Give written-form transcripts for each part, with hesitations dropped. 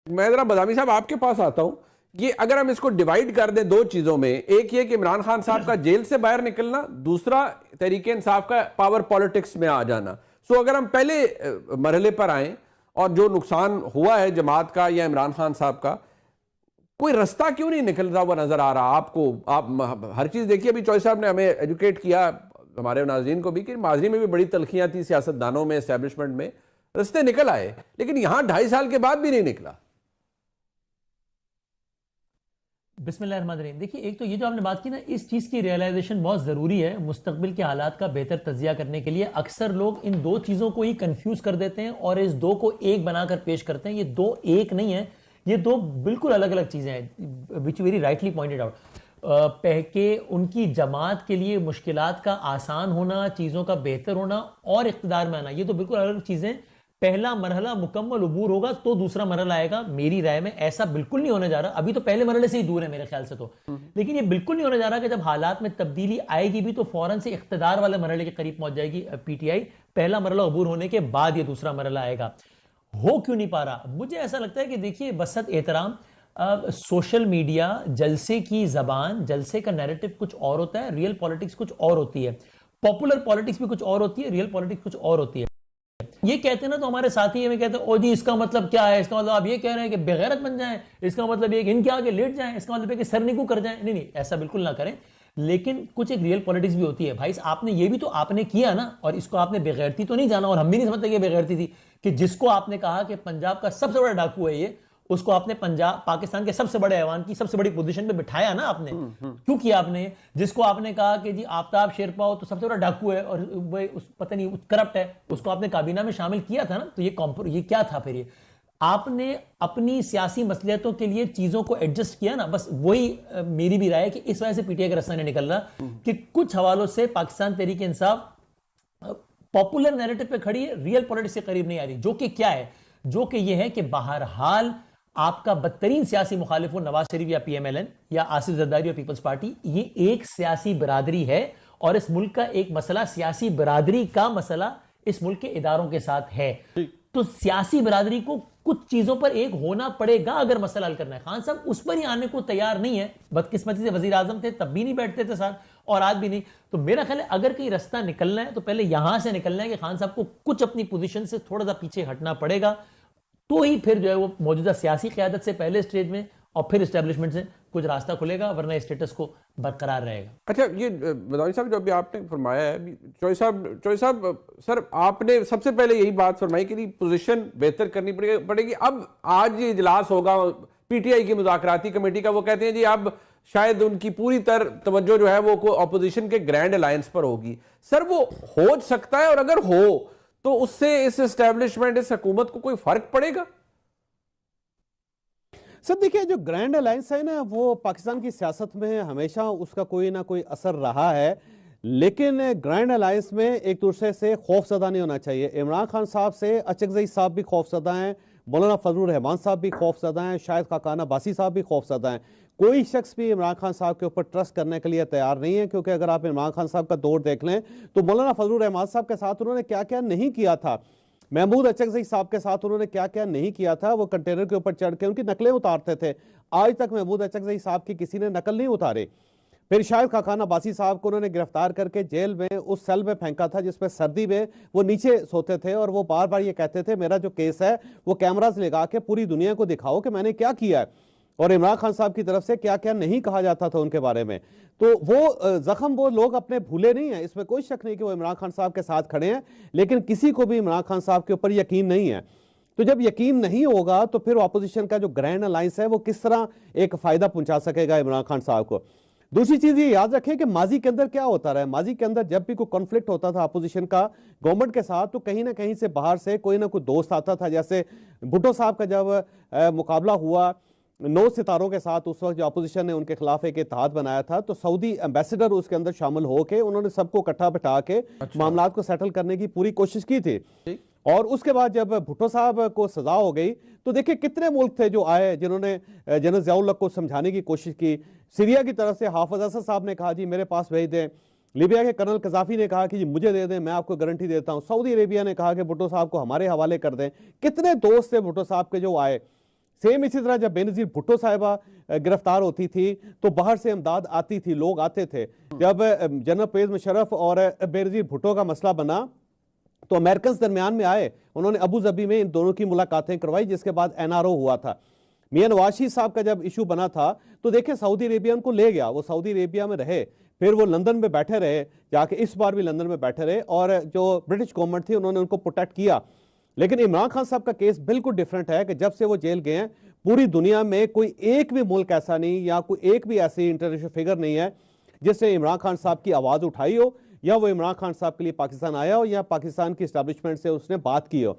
मैं जरा बदामी साहब आपके पास आता हूं। ये अगर हम इसको डिवाइड कर दें दो चीजों में, एक ये कि इमरान खान साहब का जेल से बाहर निकलना, दूसरा तहरीक इंसाफ का पावर पॉलिटिक्स में आ जाना। सो अगर हम पहले मरहले पर आए और जो नुकसान हुआ है जमात का या इमरान खान साहब का, कोई रास्ता क्यों नहीं निकलता हुआ नजर आ रहा आपको? आप हर चीज देखिए, अभी चौधरी साहब ने हमें एजुकेट किया, हमारे नाज़रीन को भी, कि माजी में भी बड़ी तलखियां थी सियासतदानों में, एस्टेब्लिशमेंट में, रास्ते निकल आए, लेकिन यहां 2.5 साल के बाद भी नहीं निकला। बिस्मिल्लाहिर्रहमानिर्रहीम। देखिए, एक तो ये जो आपने बात की ना, इस चीज़ की रियलाइजेशन बहुत ज़रूरी है मुस्तकबिल के हालात का बेहतर तजिया करने के लिए। अक्सर लोग इन दो चीज़ों को ही कंफ्यूज कर देते हैं और इस दो को एक बनाकर पेश करते हैं। ये दो एक नहीं है, ये दो बिल्कुल अलग अलग चीज़ें हैं, which very rightly pointed out. के उनकी जमात के लिए मुश्किलात का आसान होना, चीज़ों का बेहतर होना और इख्तिदार में आना, ये तो बिल्कुल अलग चीज़ें। पहला मरहला मुकम्मल उबूर होगा तो दूसरा मरहला आएगा। मेरी राय में ऐसा बिल्कुल नहीं होने जा रहा। अभी तो पहले मरहले से ही दूर है मेरे ख्याल से तो, लेकिन ये बिल्कुल नहीं होने जा रहा कि जब हालात में तब्दीली आएगी भी तो फौरन से इख्तिदार वाले मरहले के करीब पहुंच जाएगी पीटीआई। पहला मरहला उबूर होने के बाद ये दूसरा मरहला आएगा। हो क्यों नहीं पा रहा? मुझे ऐसा लगता है कि देखिए, बसत एहतराम, सोशल मीडिया, जलसे की जबान, जलसे का नैरेटिव कुछ और होता है, रियल पॉलिटिक्स कुछ और होती है, पॉपुलर पॉलिटिक्स भी कुछ और होती है, रियल पॉलिटिक्स कुछ और होती है। ये कहते हैं ना तो हमारे साथी हमें कहते हैं, ओ जी इसका मतलब क्या है? इसका मतलब आप ये कह रहे हैं कि बेगैरत बन जाएं, इसका मतलब ये कि इनके आगे लेट जाएं, इसका मतलब है कि सरनिगू कर जाएं। नहीं नहीं, ऐसा बिल्कुल ना करें। लेकिन कुछ एक रियल पॉलिटिक्स भी होती है भाई। आपने ये भी तो आपने किया ना, और इसको आपने बेगैरती तो नहीं जाना, और हम भी नहीं समझते कि बेगैरती थी, कि जिसको आपने कहा कि पंजाब का सबसे बड़ा डाकू है ये, उसको आपने पंजाब पाकिस्तान के सबसे बड़े ऐवान की सबसे बड़ी पोजीशन पे बिठाया ना आपने। क्यों किया आपने? जिसको आपने कहा कि जी आफ्ताब शेरपा हो तो सबसे बड़ा डाकू है और वो पता नहीं करप्ट है, उसको आपने काबीना में शामिल किया था ना। तो ये क्या था फिर? ये आपने अपनी सियासी मसलियतों के लिए चीजों को एडजस्ट किया ना, बस वही मेरी भी राय है कि इस वजह से पीटीआई का रास्ता नहीं निकल रहा कि कुछ हवालों से पाकिस्तान तहरीक इंसाफ पॉपुलर नैरेटिव पे खड़ी है, रियल पॉलिटिक्स के करीब नहीं आ रही। जो कि क्या है? जो कि यह है कि बहरहाल आपका बदतरीन सियासी मुखालिफ हो, नवाज शरीफ या पीएमएलएन या आसिफ जरदारी या पीपल्स पार्टी, ये एक सियासी बरादरी है और इस मुल्क का एक मसला, सियासी बरादरी का मसला इस मुल्क के इदारों के साथ है। तो सियासी बरादरी को कुछ चीजों पर एक होना पड़ेगा अगर मसला हल करना है। खान साहब उस पर ही आने को तैयार नहीं है। बदकिस्मती से वजीर आजम थे तब भी नहीं बैठते थे साथ, और आज भी नहीं। तो मेरा ख्याल है अगर कहीं रास्ता निकलना है तो पहले यहां से निकलना है कि खान साहब को कुछ अपनी पोजीशन से थोड़ा सा पीछे हटना पड़ेगा, तो ही फिर जो है वो मौजूदा सियासी क़यादत से पहले स्टेज में और फिर एस्टेब्लिशमेंट से कुछ रास्ता खुलेगा, वरना स्टेटस को बरकरार रहेगा। अच्छा, ये बदामी साहब जो अभी आपने फरमाया है, चौधरी साहब सर, आपने सबसे पहले यही बात फरमाई कि पोजीशन बेहतर करनी पड़ेगी। अब आज ये इजलास होगा पीटीआई की मुज़ाकराती कमेटी का, वो कहते हैं जी अब शायद उनकी पूरी तरह तवज्जो जो है वो अपोजिशन के ग्रैंड अलायंस पर होगी। सर वो हो सकता है, और अगर हो तो उससे इस एस्टेब्लिशमेंट, इस हुकूमत को कोई फर्क पड़ेगा? सर देखिए, जो ग्रैंड अलायंस है ना, वो पाकिस्तान की सियासत में हमेशा उसका कोई ना कोई असर रहा है, लेकिन ग्रैंड अलायंस में एक दूसरे से खौफजदा नहीं होना चाहिए। इमरान खान साहब से अचकजई साहब भी खौफजदा हैं, मौलाना फजलुर रहमान साहब भी खौफजदा हैं, शायद खाकाना बासी साहब भी खौफजदा हैं। कोई शख्स भी इमरान खान साहब के ऊपर ट्रस्ट करने के लिए तैयार नहीं है, क्योंकि अगर आप इमरान खान साहब का दौर देख लें तो मौलाना फजलुर रहमान साहब के साथ उन्होंने क्या क्या नहीं किया था, महमूद अचकजई साहब के साथ उन्होंने क्या क्या नहीं किया था। वो कंटेनर के ऊपर चढ़ के उनकी नकलें उतारते थे। आज तक महमूद अचकजई साहब की किसी ने नकल नहीं उतारे। फिर शायद खाकाना बासी साहब को उन्होंने गिरफ्तार करके जेल में उस सेल में फेंका था जिसमें सर्दी में वो नीचे सोते थे, और वो बार बार ये कहते थे मेरा जो केस है वो कैमराज लगा के पूरी दुनिया को दिखाओ कि मैंने क्या किया है, और इमरान खान साहब की तरफ से क्या क्या नहीं कहा जाता था उनके बारे में। तो वो जख्म वो लोग अपने भूले नहीं है, इसमें कोई शक नहीं कि वो इमरान खान साहब के साथ खड़े हैं, लेकिन किसी को भी इमरान खान साहब के ऊपर यकीन नहीं है। तो जब यकीन नहीं होगा तो फिर अपोजिशन का जो ग्रैंड अलायंस है वो किस तरह एक फायदा पहुंचा सकेगा इमरान खान साहब को। दूसरी चीज ये याद रखें कि माजी के अंदर क्या होता रहा है, माजी के अंदर जब भी कोई कॉन्फ्लिक्ट होता था अपोजिशन का गवर्नमेंट के साथ, तो कहीं ना कहीं से बाहर से कोई ना कोई दोस्त आता था। जैसे भुट्टो साहब का जब मुकाबला हुआ 9 सितारों के साथ, उस वक्त जो अपोजिशन ने उनके खिलाफ एक इत्तेहाद बनाया था, तो सऊदी एम्बेसडर उसके अंदर शामिल होकर उन्होंने सबको इकट्ठा बिठा के मामला को सेटल करने की पूरी कोशिश की थी। और उसके बाद जब भुट्टो साहब को सजा हो गई तो देखिए कितने मुल्क थे जो आए जिन्होंने जनरल ज़ियाउल हक को समझाने की कोशिश की। सीरिया की तरफ से हाफिज असद साहब ने कहा जी मेरे पास भेज दें, लीबिया के कर्नल कजाफी ने कहा कि जी मुझे दे दें, मैं आपको गारंटी देता हूं, सऊदी अरेबिया ने कहा कि भुट्टो साहब को हमारे हवाले कर दें। कितने दोस्त थे भुट्टो साहब के जो आए। सेम इसी तरह जब बेनजीर भुट्टो साहिबा गिरफ्तार होती थी तो बाहर से इमदाद आती थी, लोग आते थे। जब जनरल परवेज मुशर्रफ और बेनजीर भुट्टो का मसला बना तो अमेरिकन दरमियान में आए, उन्होंने अबू धाबी में इन दोनों की मुलाकातें करवाई, जिसके बाद एनआरओ हुआ था। मियां नवाज शरीफ साहब का जब इशू बना था तो देखिए सऊदी अरेबिया उनको ले गया, वो सऊदी अरेबिया में रहे, फिर वो लंदन में बैठे रहे, जाके इस बार भी लंदन में बैठे रहे, और जो ब्रिटिश गवर्नमेंट थी उन्होंने उनको प्रोटेक्ट किया। लेकिन इमरान खान साहब का केस बिल्कुल डिफरेंट है कि जब से वो जेल गए हैं पूरी दुनिया में कोई एक भी मुल्क ऐसा नहीं या कोई एक भी ऐसी इंटरनेशनल फिगर नहीं है जिसने इमरान खान साहब की आवाज उठाई हो, या वो इमरान खान साहब के लिए पाकिस्तान आया हो, या पाकिस्तान की एस्टैब्लिशमेंट से उसने बात की हो।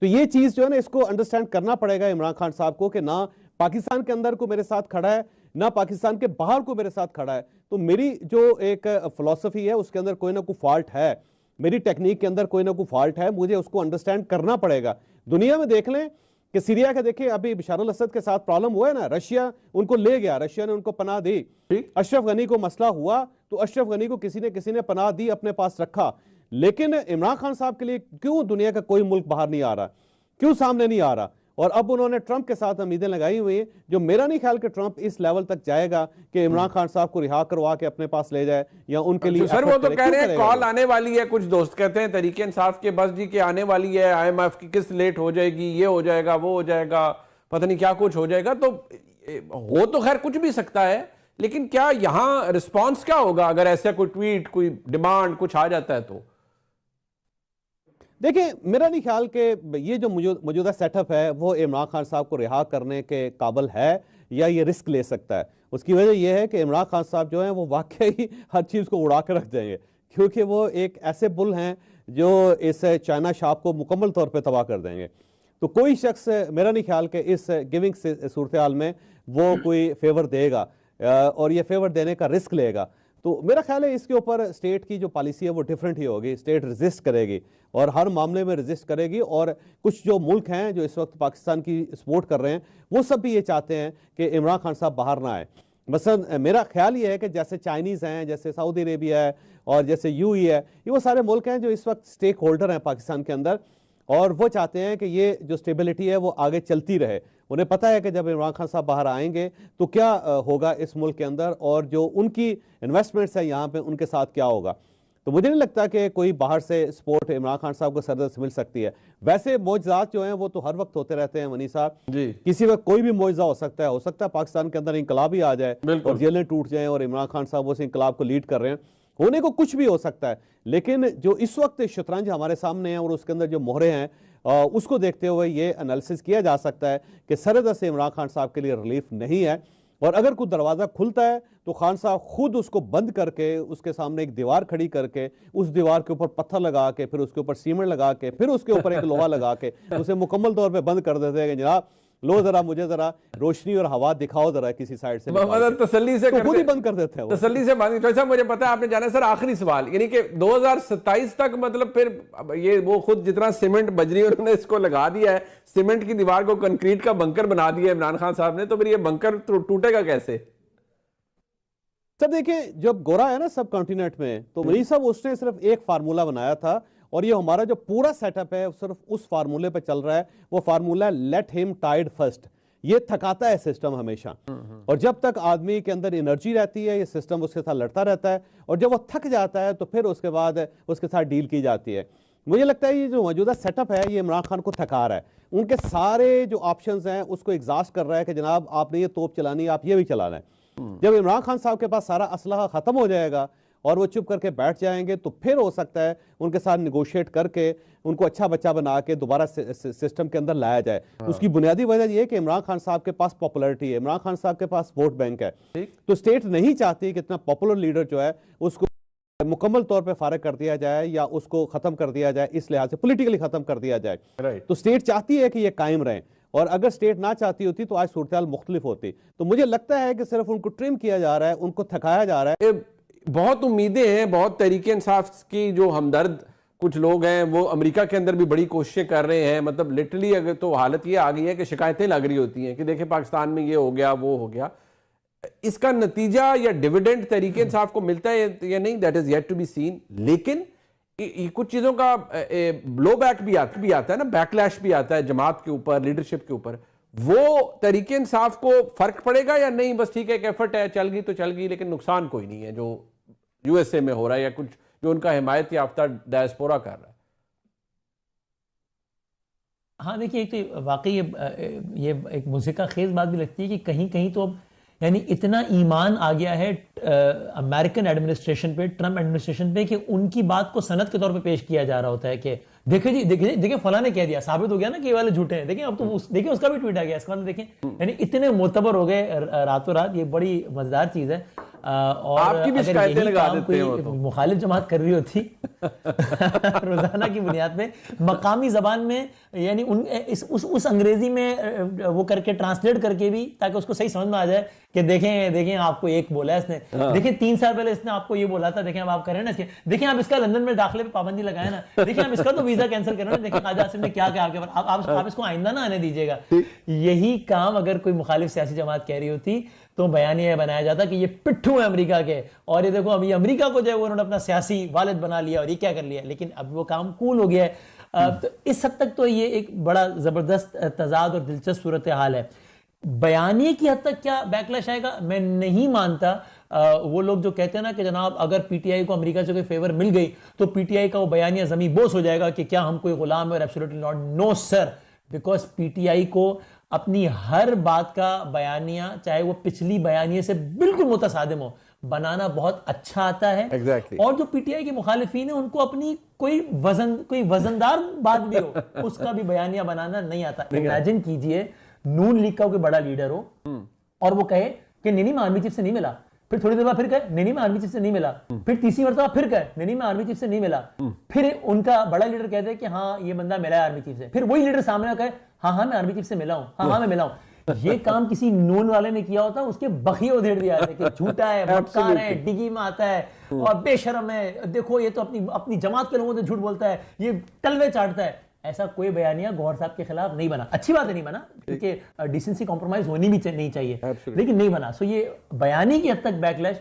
तो ये चीज जो है ना, इसको अंडरस्टैंड करना पड़ेगा इमरान खान साहब को कि ना पाकिस्तान के अंदर को मेरे साथ खड़ा है, ना पाकिस्तान के बाहर को मेरे साथ खड़ा है। तो मेरी जो एक फिलॉसफी है उसके अंदर कोई ना कोई फॉल्ट है, मेरी टेक्निक के अंदर कोई ना कोई फॉल्ट है, मुझे उसको अंडरस्टैंड करना पड़ेगा। दुनिया में देख लें कि सीरिया का देखिए अभी बशर अल असद के साथ प्रॉब्लम हुआ है ना, रशिया उनको ले गया, रशिया ने उनको पनाह दी। अशरफ गनी को मसला हुआ तो अशरफ गनी को किसी ने पनाह दी, अपने पास रखा। लेकिन इमरान खान साहब के लिए क्यों दुनिया का कोई मुल्क बाहर नहीं आ रहा, क्यों सामने नहीं आ रहा? और अब उन्होंने ट्रंप के साथ उम्मीदें लगाई हुई हैं, जो मेरा नहीं ख्याल कि ट्रंप इस लेवल तक जाएगा कि इमरान खान साहब को रिहा करवा के अपने पास ले जाए या उनके लिए। सर वो तो कह रहे हैं कॉल आने वाली है, कुछ दोस्त कहते हैं तरीके इंसाफ के बस जी के आने वाली है, IMF की किस्त लेट हो जाएगी, ये हो जाएगा, वो हो जाएगा, पता नहीं क्या कुछ हो जाएगा। तो हो तो खैर कुछ भी सकता है, लेकिन क्या यहां रिस्पॉन्स क्या होगा अगर ऐसा कोई ट्वीट, कोई डिमांड कुछ आ जाता है तो? देखिए मेरा नहीं ख्याल कि ये जो मौजूदा सेटअप है वो इमरान खान साहब को रिहा करने के काबिल है या ये रिस्क ले सकता है। उसकी वजह यह है कि इमरान खान साहब जो हैं वो वाकई हर चीज़ को उड़ा कर रख देंगे, क्योंकि वो एक ऐसे बुल हैं जो इस चाइना शॉप को मुकम्मल तौर पे तबाह कर देंगे। तो कोई शख्स मेरा नहीं ख्याल कि इस गिविंग सूरत हाल में वो कोई फेवर देगा और ये फेवर देने का रिस्क लेगा। तो मेरा ख्याल है इसके ऊपर स्टेट की जो पॉलिसी है वो डिफरेंट ही होगी, स्टेट रेजिस्ट करेगी और हर मामले में रेजिस्ट करेगी। और कुछ जो मुल्क हैं जो इस वक्त पाकिस्तान की सपोर्ट कर रहे हैं वो सब भी ये चाहते हैं कि इमरान खान साहब बाहर ना आए। मसलन मेरा ख्याल ये है कि जैसे चाइनीज़ हैं, जैसे सऊदी अरेबिया है और जैसे UAE है, ये वो सारे मुल्क हैं जो इस वक्त स्टेक होल्डर हैं पाकिस्तान के अंदर, और वो चाहते हैं कि ये जो स्टेबिलिटी है वो आगे चलती रहे। उन्हें पता है कि जब इमरान खान साहब बाहर आएंगे तो क्या होगा इस मुल्क के अंदर, और जो उनकी इन्वेस्टमेंट्स हैं यहाँ पे उनके साथ क्या होगा। तो मुझे नहीं लगता कि कोई बाहर से सपोर्ट इमरान खान साहब को सरदर्द से मिल सकती है। वैसे मौजज़ात जो हैं वो तो हर वक्त होते रहते हैं मनी साहब, किसी वक्त कोई भी मौजज़ा हो सकता है पाकिस्तान के अंदर इंकलाब ही आ जाए और जेलें टूट जाएं और इमरान खान साहब उस इंकलाब को लीड कर रहे हैं, होने को कुछ भी हो सकता है। लेकिन जो इस वक्त शतरंज हमारे सामने है और उसके अंदर जो मोहरे हैं उसको देखते हुए ये एनालिसिस किया जा सकता है कि सरहद से इमरान खान साहब के लिए रिलीफ नहीं है, और अगर कोई दरवाज़ा खुलता है तो खान साहब खुद उसको बंद करके उसके सामने एक दीवार खड़ी करके उस दीवार के ऊपर पत्थर लगा के फिर उसके ऊपर सीमेंट लगा के फिर उसके ऊपर एक लोहा लगा के उसे मुकम्मल तौर पे बंद कर देते हैं कि जनाब लो जरा मुझे जरा रोशनी और हवा दिखाओ जरा किसी साइड से, तसल्ली से तो खुद ही बंद कर देते हैं, तसल्ली से बात। तो मुझे पता है आपने जाना सर आखिरी सवाल, यानी कि 2027 तक मतलब फिर ये वो खुद जितना सीमेंट बजरी उन्होंने इसको लगा दिया है, सीमेंट की दीवार को कंक्रीट का बंकर बना दिया है इमरान खान साहब ने, तो फिर ये बंकर टूटेगा कैसे? सर देखिए जब गोरा है ना सब कॉन्टिनेंट में, तो वही सब उसने सिर्फ एक फार्मूला बनाया था और ये हमारा जो पूरा सेटअप है सिर्फ उस फार्मूले पे चल रहा है। वो फार्मूला लेट हिम टाइड फर्स्ट। ये थकाता है सिस्टम हमेशा, और जब तक आदमी के अंदर एनर्जी रहती है ये सिस्टम उसके साथ लड़ता रहता है, और जब वो थक जाता है तो फिर उसके बाद उसके साथ डील की जाती है। मुझे लगता है ये जो मौजूदा सेटअप है ये इमरान खान को थका रहा है, उनके सारे जो ऑप्शंस हैं उसको एग्जॉस्ट कर रहा है कि जनाब आपने ये तोप चलानी है, आप ये भी चलाना है। जब इमरान खान साहब के पास सारा असलहा खत्म हो जाएगा और वो चुप करके बैठ जाएंगे तो फिर हो सकता है उनके साथ निगोशिएट करके उनको अच्छा बच्चा बना के दोबारा सिस्टम के अंदर लाया जाए। उसकी बुनियादी वजह यह है कि इमरान खान साहब के पास पॉपुलैरिटी है, इमरान खान साहब के पास वोट बैंक है, तो स्टेट नहीं चाहती कि इतना पॉपुलर लीडर जो है उसको मुकम्मल तौर पे फारिग कर दिया जाए या उसको खत्म कर दिया जाए, इस लिहाज से पॉलिटिकली खत्म कर दिया जाए। तो स्टेट चाहती है कि ये कायम रहे, और अगर स्टेट ना चाहती होती तो आज सूरत हाल मुख्तलिफ होती। तो मुझे लगता है कि सिर्फ उनको ट्रिम किया जा रहा है, उनको थकाया जा रहा है। बहुत उम्मीदें हैं, बहुत तरीके इंसाफ की जो हमदर्द कुछ लोग हैं वो अमेरिका के अंदर भी बड़ी कोशिशें कर रहे हैं। मतलब लिटरली अगर तो हालत ये आ गई है कि शिकायतें लग रही होती हैं कि देखिए पाकिस्तान में ये हो गया वो हो गया। इसका नतीजा या डिविडेंड तरीके इंसाफ को मिलता है या नहीं, that is yet to be seen. लेकिन कुछ चीजों का ब्लो बैक भी आता है ना, बैकलैश भी आता है जमात के ऊपर, लीडरशिप के ऊपर। वो तरीके इंसाफ को फर्क पड़ेगा या नहीं? बस ठीक है, एक एफर्ट है, चल गई तो चल गई, लेकिन नुकसान कोई नहीं है जो यूएसए में हो रहा है या कुछ जो उनका हिमायत याफ्ता डायस्पोरा कर रहा है। हाँ देखिए, एक तो वाकई ये एक मुझे खेज बात भी लगती है कि कहीं कहीं तो अब यानी इतना ईमान आ गया है अमेरिकन एडमिनिस्ट्रेशन पे, ट्रम्प एडमिनिस्ट्रेशन पे, कि उनकी बात को सनद के तौर पे पेश किया जा रहा होता है कि देखिए जी, देखिए देखिए फला ने कह दिया, साबित हो गया ना कि ये वाले झूठे हैं, देखिए अब तो देखिए उसका भी ट्वीट आ गया, इसका मतलब देखें यानी इतने मोतबर हो गए रातों रात। ये बड़ी मजेदार चीज है। और आपकी भी शिकायतें लगा देते हैं वो तो। मुखालिफ जमात कर रही होती रोजाना की बुनियाद पे मकामी जबान में, यानी उस अंग्रेजी में वो करके ट्रांसलेट करके भी, ताकि उसको सही समझ में आ जाए कि देखें देखें आपको एक बोला है इसने, देखिए 3 साल पहले इसने आपको ये बोला था, देखें अब आप करें ना इसके, देखिए आप इसका लंदन में दाखिले पे पाबंदी लगाए ना, देखिए आप इसका तो वीजा कैंसिल करें ना, देखिए काजी आसिफ ने क्या क्या आपके पास, आप इसको आइंदा ना आने दीजिएगा। यही काम अगर कोई मुखालिफ सियासी जमात कह रही होती तो बयान ये बनाया जाता कि ये पिट्ठू है अमेरिका के, और ये देखो अभी अमेरिका को जो है उन्होंने अपना सियासी वालिद बना लिया और ये क्या कर लिया, लेकिन अब वो काम कूल हो गया है। तो इस हद तक तो ये एक बड़ा जबरदस्त तजाद और दिलचस्प सूरत हाल है। बयानिए की हद तक क्या बैकलैश आएगा, मैं नहीं मानता। वो लोग जो कहते हैं ना कि जनाब अगर पीटीआई को अमेरिका से कोई फेवर मिल गई तो पीटीआई का वो बयानिया जमी बोस हो जाएगा कि क्या हम कोई गुलाम है, और absolutely not, no sir, because PTI को अपनी हर बात का बयानिया, चाहे वो पिछली बयानिए से बिल्कुल मुतसादिम हो, बनाना बहुत अच्छा आता है। Exactly. और जो पीटीआई के मुखालिफिन है उनको अपनी कोई वजनदार बात भी हो उसका भी बयानिया बनाना नहीं आता। इमेजिन कीजिए नून लीग का कोई बड़ा लीडर हो और वो कहे कि नहीं मैं आर्मी चीफ से नहीं मिला, फिर थोड़ी देर बाद फिर कहे नहीं मैं आर्मी चीफ से नहीं मिला, फिर तीसरी मरतबा फिर कहे नहीं मैं आर्मी चीफ से नहीं मिला, फिर उनका बड़ा लीडर कहते हैं कि हाँ ये बंदा मिला है आर्मी चीफ से, फिर वही लीडर सामने कहे हाँ मैं आर्मी चीफ से मिला हूं, हाँ मैं मिला हूं। ये काम किसी नून वाले ने किया होता, उसके बखिए उधेड़ दिया है कि झूठा है, मक्कार है, डिगी में आता है और बेशरम है, देखो ये तो अपनी जमात के लोगों से झूठ बोलता है, ये टलवे चाटता है। ऐसा कोई बयानिया गौहर साहब के खिलाफ नहीं बना। अच्छी बात है नहीं बना, क्योंकि डिसेंसी कॉम्प्रोमाइज होनी भी नहीं चाहिए, लेकिन नहीं बना। सो ये बयानी की हद तक बैकलैश